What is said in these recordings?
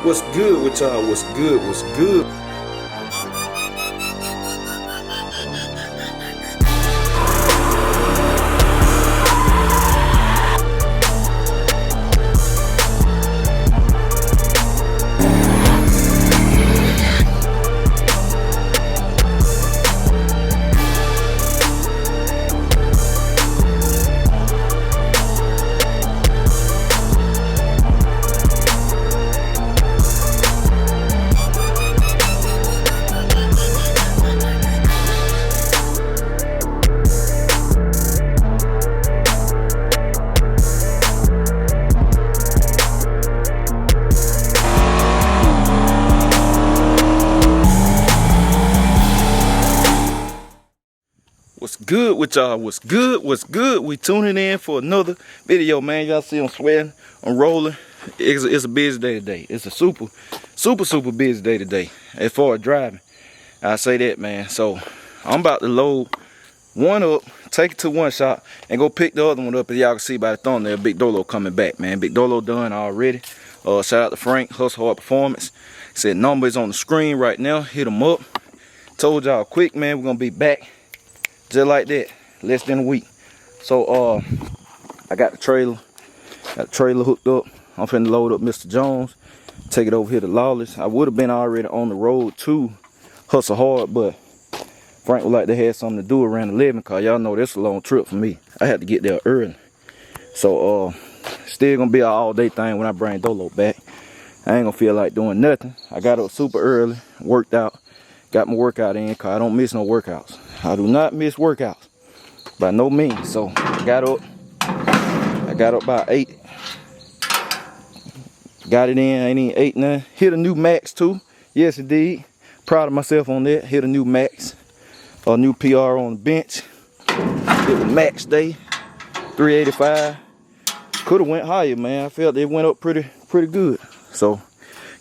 What's good with y'all? What's good? What's good? What's good with y'all? What's good? What's good? We tuning in for another video, man. Y'all see I'm sweating, I'm rolling. It's a busy day today. It's a super busy day today as far as driving. I say that, man. So I'm about to load one up, take it to one shop, and go pick the other one up. As y'all can see by the thumbnail, Big Dolo coming back, man. Big Dolo done already. Shout out to Frank, Hustle Hard Performance. Said number is on the screen right now. Hit them up. Told y'all quick, man. We're gonna be back. Just like that, less than a week. So I got the trailer hooked up. I'm finna load up Mr. Jones, take it over here to Lawless. I would have been already on the road to Hustle Hard, but Frank would like to have something to do around 11, cause y'all know that's a long trip for me. I had to get there early. So still gonna be an all day thing when I bring Dolo back. I ain't gonna feel like doing nothing. I got up super early, worked out, got my workout in, cause I don't miss no workouts. I do not miss workouts by no means. So I got up by 8. Got it in, ain't even 8 9. Hit a new max too. Yes indeed. Proud of myself on that. Hit a new max. A new PR on the bench. It was max day. 385. Could have went higher, man. I felt it went up pretty good. So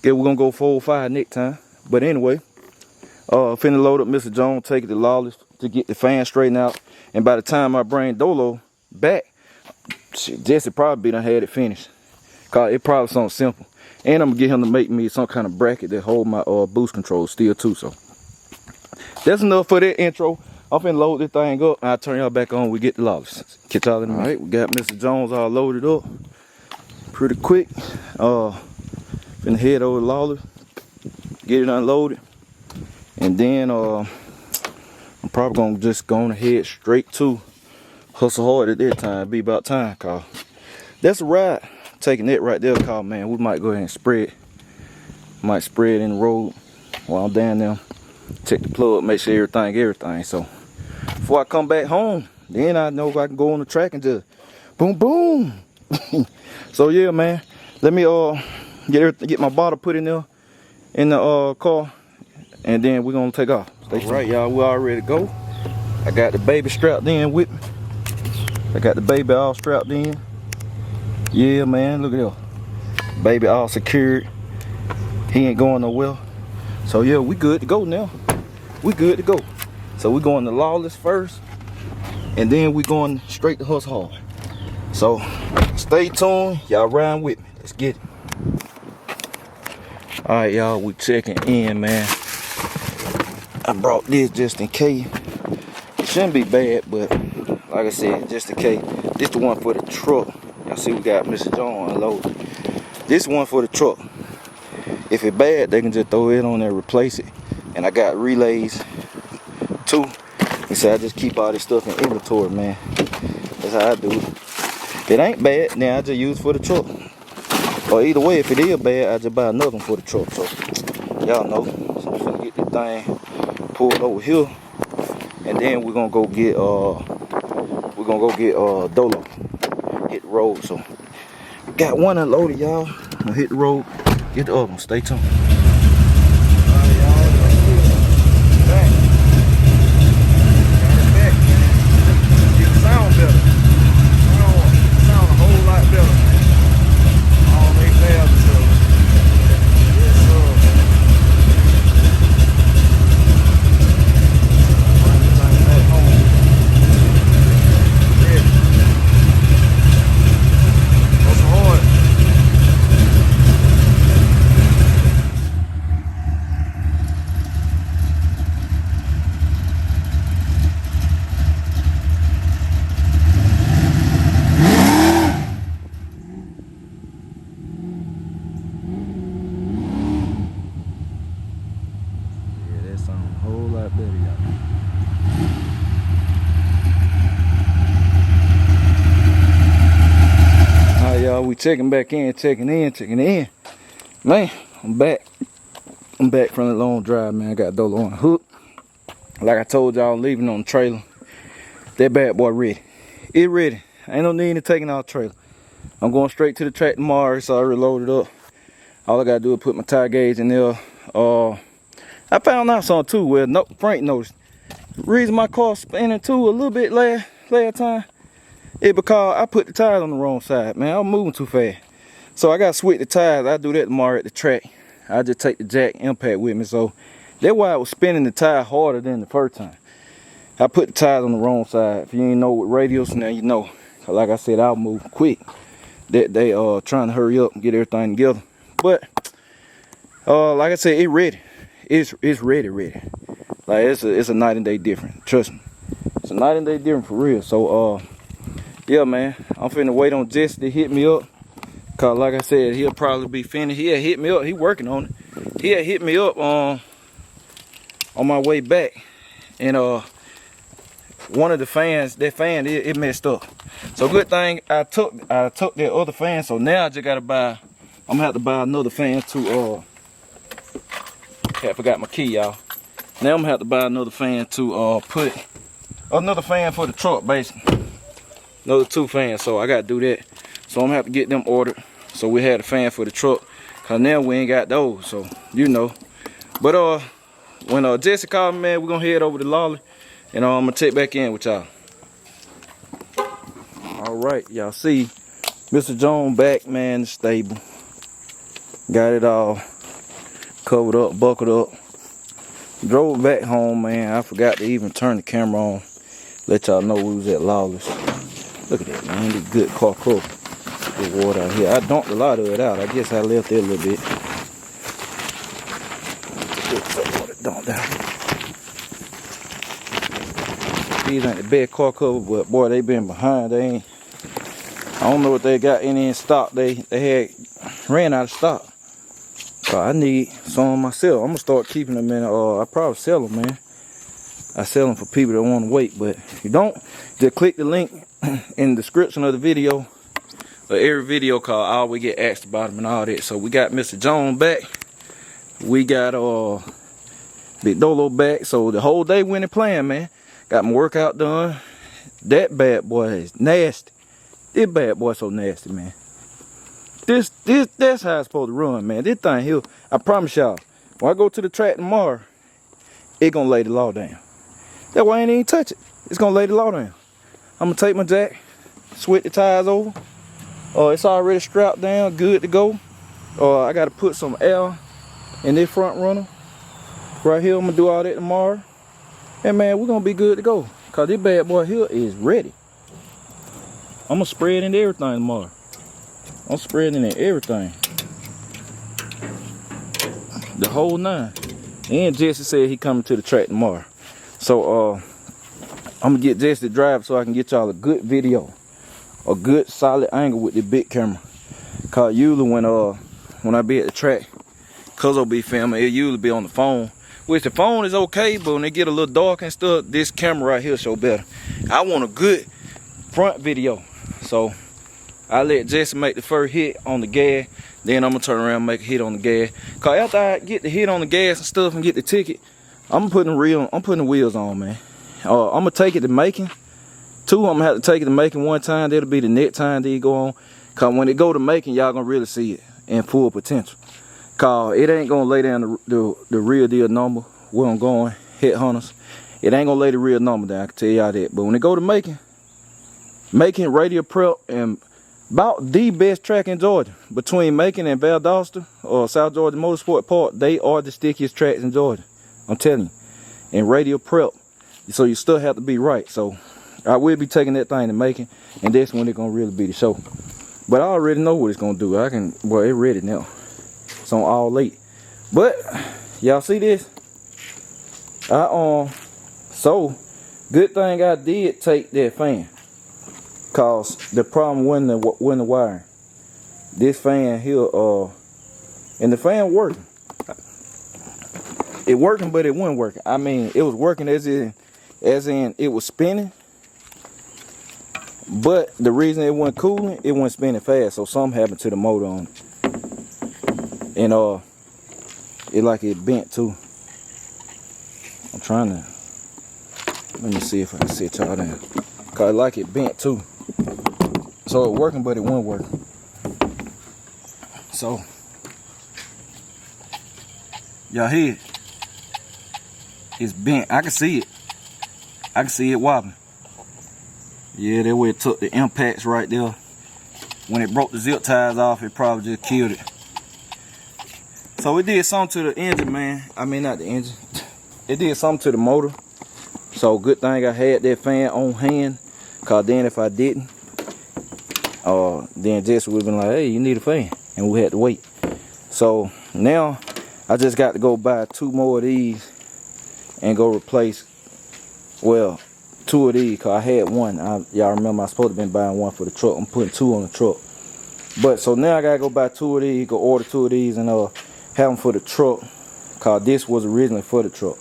guess we're gonna go 405 next time. But anyway, finna load up Mr. Jones, take it to Lawless to get the fan straightened out. And by the time I bring Dolo back, Jesse probably done had it finished. Cause it probably something simple. And I'm gonna get him to make me some kind of bracket that hold my boost control still too. So that's enough for that intro. I'm finna load this thing up and I'll turn y'all back on when we get to Lawless. Catch y'all in a minute. Alright, we got Mr. Jones all loaded up. Pretty quick. Finna head over to Lawless, get it unloaded. And then I'm probably gonna just go on ahead straight to Hustle Hard at that time. Be about time, cause that's a ride. Taking that right there, cause man, we might go ahead and spread. Might spread in the road while I'm down there. Check the plug, make sure everything. So before I come back home, then I know I can go on the track and just boom boom. So yeah, man. Let me get my bottle put in there in the car. And then we're gonna take off. Right, y'all, we all ready to go. I got the baby strapped in with me. I got the baby all strapped in. Yeah, man, look at that. Baby all secured. He ain't going nowhere. So yeah, we good to go now. We good to go. So we're going to Lawless first. And then we're going straight to Hustle Hard. So stay tuned. Y'all ride with me. Let's get it. Alright, y'all, we checking in, man. I brought this just in case. It shouldn't be bad, but like I said, just in case. This the one for the truck. Y'all see we got Mr. John unloaded. This one for the truck. If it's bad, they can just throw it on there and replace it. And I got relays too. He said I just keep all this stuff in inventory, man. That's how I do it. If it ain't bad, then I just use it for the truck. Or either way, if it is bad, I just buy another one for the truck. So y'all know. So I'm finna get this thing pulled over here, and then we're gonna go get Dolo. Hit the road. So got one unloaded, y'all. I'm gonna hit the road, get the other one. Stay tuned. Alright, y'all. Back. Got it back. Get the sound better. Sound a whole lot better. All they have is checking back in, checking in. Man, I'm back. I'm back from the long drive, man. I got Dolo on hook. Like I told y'all, leaving on the trailer. That bad boy ready. It ready. Ain't no need to taking out the trailer. I'm going straight to the track tomorrow. It's already loaded up. All I gotta do is put my tire gauge in there. I found out something too. Well, no, Frank noticed. The reason my car spinning too a little bit last time is because I put the tires on the wrong side, man. I was moving too fast. So I gotta switch the tires. I do that tomorrow at the track. I just take the jack impact with me. So that's why I was spinning the tire harder than the first time. I put the tires on the wrong side. If you ain't know with radials, now you know. Like I said, I'll move quick. That they trying to hurry up and get everything together. But like I said, it ready. It's ready. Like it's a night and day difference. Trust me. It's a night and day difference for real. So yeah, man, I'm finna wait on Jesse to hit me up. Cause like I said, he'll probably be finished. He had hit me up. He working on it. He had hit me up on my way back, and one of the fans, that fan, it messed up. So good thing I took that other fan. So now I just gotta buy. I'm gonna have to buy another fan to I forgot my key, y'all. Now I'm gonna have to buy another fan to put another fan for the truck, basically. Another 2 fans. So I gotta do that. So I'm gonna have to get them ordered. So we had a fan for the truck. Cause now we ain't got those. So you know. But when Jesse called me, man, we're gonna head over to Lolly. And I'm gonna check back in with y'all. Alright, y'all see Mr. Jones back, man, stable. Got it all covered up, buckled up. Drove back home, man. I forgot to even turn the camera on. Let y'all know we was at Lawless. Look at that, man. This good car cover. Good water out here. I dumped a lot of it out. I guess I left it a little bit. Dumped out. These ain't the best car cover, but boy, they been behind. They ain't. I don't know if they got any in stock. They had ran out of stock. So I need some myself. I'm gonna start keeping them in. I probably sell them, man. I sell them for people that want to wait. But if you don't, just click the link in the description of the video. Or every video call, I always get asked about them and all that. So we got Mr. Jones back. We got Big Dolo back. So the whole day went and playing, man. Got my workout done. That bad boy is nasty. This bad boy so nasty, man. That's how it's supposed to run, man. This thing here, I promise y'all, when I go to the track tomorrow, it gonna lay the law down. That's why I ain't even touch it. It's gonna lay the law down. I'm gonna take my jack, switch the tires over. It's already strapped down, good to go. I gotta put some air in this front runner. Right here, I'm gonna do all that tomorrow. And man, we're gonna be good to go. Cause this bad boy here is ready. I'm gonna spray it into everything tomorrow. I'm spreading it in everything. The whole 9. And Jesse said he coming to the track tomorrow. So I'm gonna get Jesse to drive so I can get y'all a good video. A good solid angle with the big camera. Cause usually when I be at the track, cause I'll be filming, it usually be on the phone. Which the phone is okay, but when it get a little dark and stuff, this camera right here show better. I want a good front video. So I let Jesse make the first hit on the gas. Then I'm gonna turn around and make a hit on the gas. Cause after I get the hit on the gas and stuff and get the ticket, I'm putting the wheels on, man. I'm gonna take it to Macon. 2, I'm gonna have to take it to Macon 1 time. That'll be the next time that you go on. Cause when it go to Macon, y'all gonna really see it in full potential. Cause it ain't gonna lay down the real deal number where I'm going, hit hunters. It ain't gonna lay the real number down, I can tell y'all that. But when it go to Macon Radio Prep, and about the best track in Georgia. Between Macon and Valdosta or South Georgia Motorsport Park, they are the stickiest tracks in Georgia. I'm telling you. And Radio Prep. So you still have to be right. So I will be taking that thing to Macon, and that's when it's gonna really be the show. But I already know what it's gonna do. Well, it's ready now. It's on all late. But y'all see this? So good thing I did take that fan. Cause the problem wasn't the wiring. This fan here, and the fan working. It working, but it wasn't working. I mean, it was working as in it was spinning, But the reason it wasn't cooling, it wasn't spinning fast. So something happened to the motor on it. And it like it bent too. I'm trying to, let me see if I can sit y'all down. Cause like it bent too. So it working, but it wasn't working. So y'all hear it? It's bent. I can see it. I can see it wobbling. Yeah, that way it took the impacts right there. When it broke the zip ties off, it probably just killed it. So it did something to the engine, man. I mean, not the engine. It did something to the motor. So good thing I had that fan on hand. Cause then if I didn't, then Jess would have been like, hey, you need a fan. And we had to wait. So now I just got to go buy 2 more of these and go replace, well, 2 of these, cause I had one. Y'all remember I was supposed to been buying one for the truck. I'm putting 2 on the truck. But so now I gotta go buy 2 of these, go order 2 of these and have them for the truck. Cause this was originally for the truck.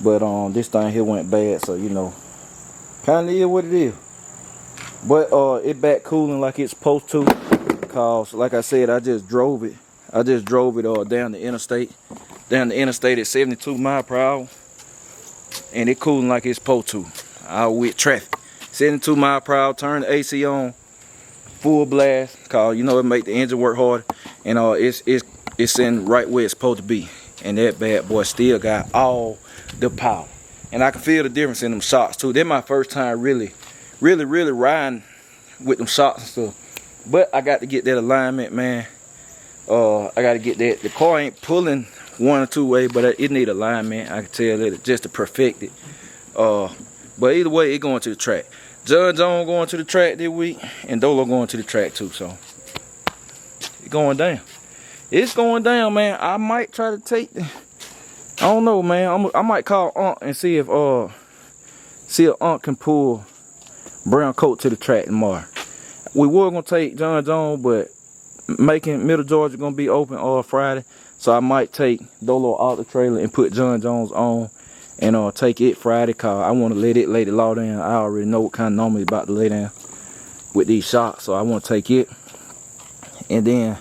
But this thing here went bad, so you know, kinda is what it is. But it back cooling like it's supposed to. Cause like I said, I just drove it. I just drove it down the interstate. Down the interstate at 72 miles per hour. And it cooling like it's supposed to. Out with traffic. 72 miles per hour, turn the AC on, full blast, cause you know it make the engine work harder, and it's in right where it's supposed to be. And that bad boy still got all the power. And I can feel the difference in them shocks too. They're my first time really riding with them shocks and stuff. But I got to get that alignment, man. I got to get that. The car ain't pulling 1 or 2 way, but it need alignment. I can tell that just to perfect it. But either way, it going to the track. John Jones going to the track this week, and Dolo going to the track too. So it's going down. It's going down, man. I might try to take the, I don't know, man. I might call Unc and see if Unc can pull Brown Coat to the track tomorrow. We were gonna take John Jones, but making Middle Georgia gonna be open all Friday, so I might take Dolo out the trailer and put John Jones on. And take it Friday, cause I want to let it lay the law down. I already know what kind of number it's about to lay down with these shocks, so I want to take it. And then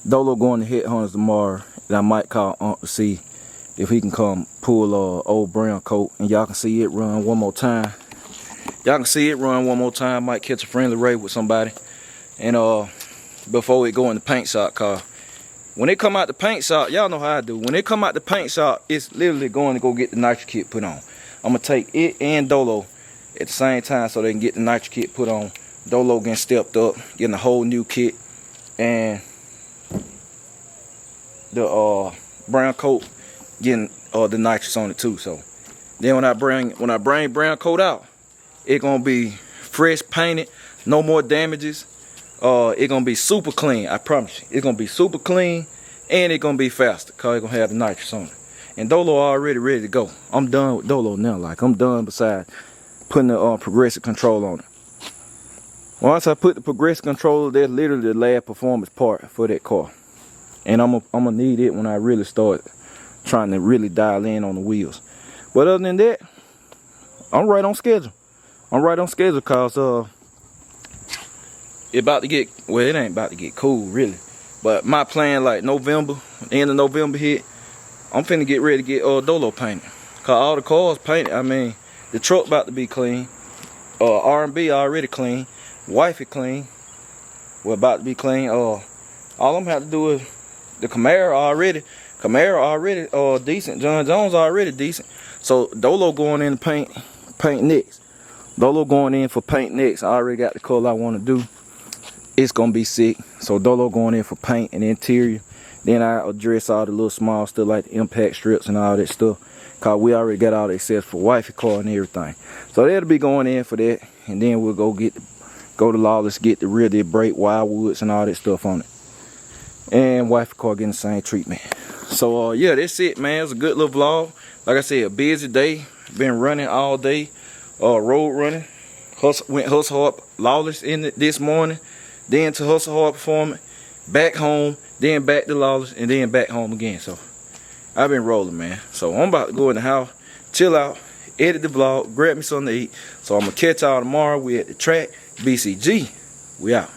Dolo going to hit Hunters tomorrow, and I might call Unc to see if he can come pull old Brown Coat, and y'all can see it run one more time. Y'all can see it run one more time. Might catch a friendly race with somebody, and before it go in the paint shop, cause when they come out the paint shop, y'all know how I do. When they come out the paint shop, it's literally going to go get the nitro kit put on. I'm going to take it and Dolo at the same time so they can get the nitro kit put on. Dolo getting stepped up, getting a whole new kit. And the Brown Coat getting the nitrous on it too. So then when I bring Brown Coat out, it's going to be fresh painted, no more damages. It's gonna be super clean, I promise you. It's gonna be super clean, and it's gonna be faster, cause it's gonna have the nitrous on it. And Dolo already ready to go. I'm done with Dolo now. Like, I'm done besides putting the progressive control on it. Once I put the progressive controller, that's literally the last performance part for that car. And I'm gonna need it when I really start trying to really dial in on the wheels. But other than that, I'm right on schedule. I'm right on schedule, cause it about to get, well, it ain't about to get cool really, but my plan, like November, end of November hit, I'm finna get ready to get Dolo painted, cause all the cars painted. I mean, the truck about to be clean, R&B already clean, wifey clean, we're about to be clean. All I'm have to do is the Camaro already decent. John Jones already decent, so Dolo going in to paint next. Dolo going in for paint next. I already got the color I want to do. It's gonna be sick. So Dolo going in for paint and interior. Then I address all the little small stuff like the impact strips and all that stuff, cause we already got all the access for wifey car and everything. So that'll be going in for that, and then we'll go to Lawless, get the rear dead brake, wildwoods and all that stuff on it. And wifey car getting the same treatment. So yeah, that's it, man. It's a good little vlog. Like I said, a busy day. Been running all day, road running. Went hustle hard, Lawless in it this morning. Then to hustle hard performance, back home, then back to Lawless, and then back home again. So I've been rolling, man. So I'm about to go in the house, chill out, edit the vlog, grab me something to eat. So I'm gonna catch y'all tomorrow. We at the track. BCG. We out.